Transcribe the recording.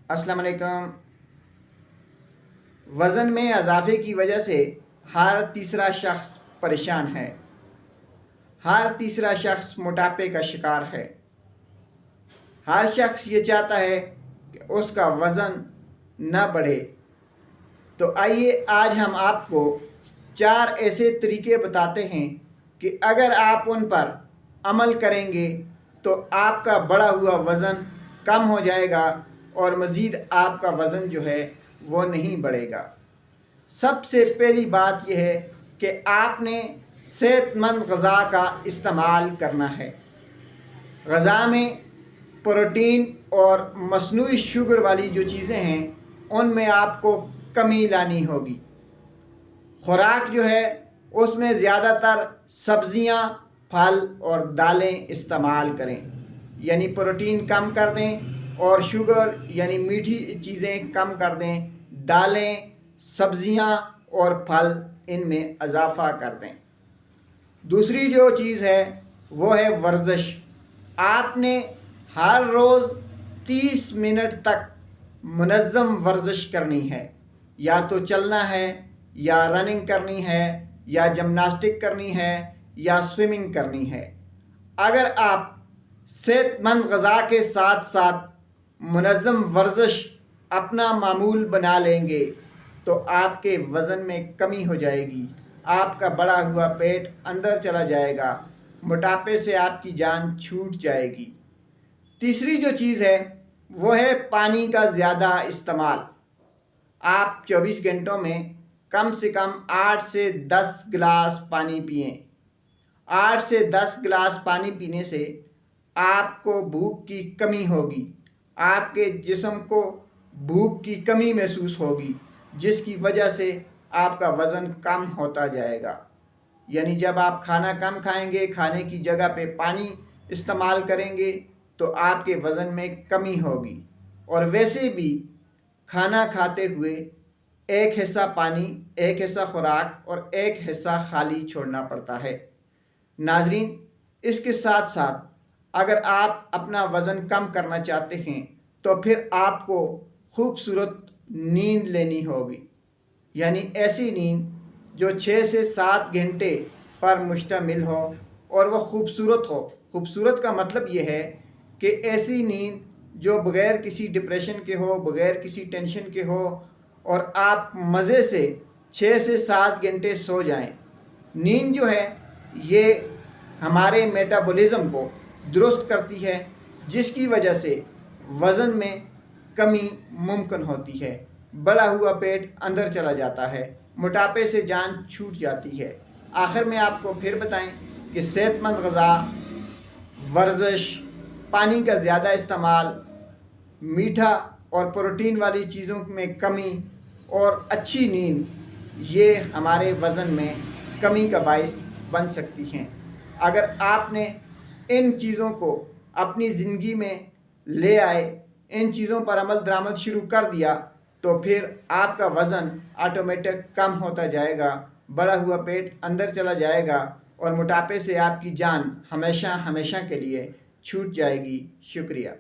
السلام علیکم۔ وزن میں اضافے کی وجہ سے ہر تیسرا شخص پریشان ہے، ہر تیسرا شخص موٹاپے کا شکار ہے۔ ہر شخص یہ چاہتا ہے کہ اس کا وزن نہ بڑھے۔ تو آئیے آج ہم آپ کو 4 ایسے طریقے بتاتے ہیں کہ اگر آپ ان پر عمل کریں گے تو آپ کا بڑھا ہوا وزن کم ہو جائے گا اور مزید آپ کا وزن جو ہے وہ نہیں بڑھے گا۔ سب سے پہلی بات یہ ہے کہ آپ نے صحت مند غذا کا استعمال کرنا ہے۔ غذا میں پروٹین اور مصنوعی شوگر والی جو چیزیں ہیں ان میں آپ کو کمی لانی ہوگی۔ خوراک جو ہے اس میں زیادہ تر سبزیاں، پھل اور دالیں استعمال کریں، یعنی پروٹین کم کر دیں اور شوگر یعنی میٹھی چیزیں کم کر دیں۔ دالیں، سبزیاں اور پھل ان میں اضافہ کر دیں۔ دوسری جو چیز ہے وہ ہے ورزش۔ آپ نے ہر روز 30 منٹ تک منظم ورزش کرنی ہے، یا تو چلنا ہے یا رننگ کرنی ہے یا جمناسٹک کرنی ہے یا سوئمنگ کرنی ہے۔ اگر آپ صحت مند غذا کے ساتھ ساتھ منظم ورزش اپنا معمول بنا لیں گے تو آپ کے وزن میں کمی ہو جائے گی، آپ کا بڑھا ہوا پیٹ اندر چلا جائے گا، موٹاپے سے آپ کی جان چھوٹ جائے گی۔ تیسری جو چیز ہے وہ ہے پانی کا زیادہ استعمال۔ آپ 24 گھنٹوں میں کم سے کم 8 سے 10 گلاس پانی پئیں۔ 8 سے 10 گلاس پانی پینے سے آپ کو بھوک کی کمی ہوگی، آپ کے جسم کو بھوک کی کمی محسوس ہوگی، جس کی وجہ سے آپ کا وزن کم ہوتا جائے گا۔ یعنی جب آپ کھانا کم کھائیں گے، کھانے کی جگہ پہ پانی استعمال کریں گے تو آپ کے وزن میں کمی ہوگی۔ اور ویسے بھی کھانا کھاتے ہوئے ایک حصہ پانی، ایک حصہ خوراک اور ایک حصہ خالی چھوڑنا پڑتا ہے۔ ناظرین، اس کے ساتھ ساتھ اگر آپ اپنا وزن کم کرنا چاہتے ہیں تو پھر آپ کو خوبصورت نیند لینی ہوگی، یعنی ایسی نیند جو 6 سے 7 گھنٹے پر مشتمل ہو اور وہ خوبصورت ہو۔ خوبصورت کا مطلب یہ ہے کہ ایسی نیند جو بغیر کسی ڈپریشن کے ہو، بغیر کسی ٹینشن کے ہو اور آپ مزے سے 6 سے 7 گھنٹے سو جائیں۔ نیند جو ہے یہ ہمارے میٹابولزم کو درست کرتی ہے، جس کی وجہ سے وزن میں کمی ممکن ہوتی ہے، بڑھا ہوا پیٹ اندر چلا جاتا ہے، موٹاپے سے جان چھوٹ جاتی ہے۔ آخر میں آپ کو پھر بتائیں کہ صحت مند غذا، ورزش، پانی کا زیادہ استعمال، میٹھا اور پروٹین والی چیزوں میں کمی اور اچھی نیند یہ ہمارے وزن میں کمی کا باعث بن سکتی ہیں۔ اگر آپ نے ان چیزوں کو اپنی زندگی میں لے آئے، ان چیزوں پر عمل درآمد شروع کر دیا تو پھر آپ کا وزن آٹومیٹک کم ہوتا جائے گا، بڑھا ہوا پیٹ اندر چلا جائے گا اور موٹاپے سے آپ کی جان ہمیشہ ہمیشہ کے لیے چھوٹ جائے گی۔ شکریہ۔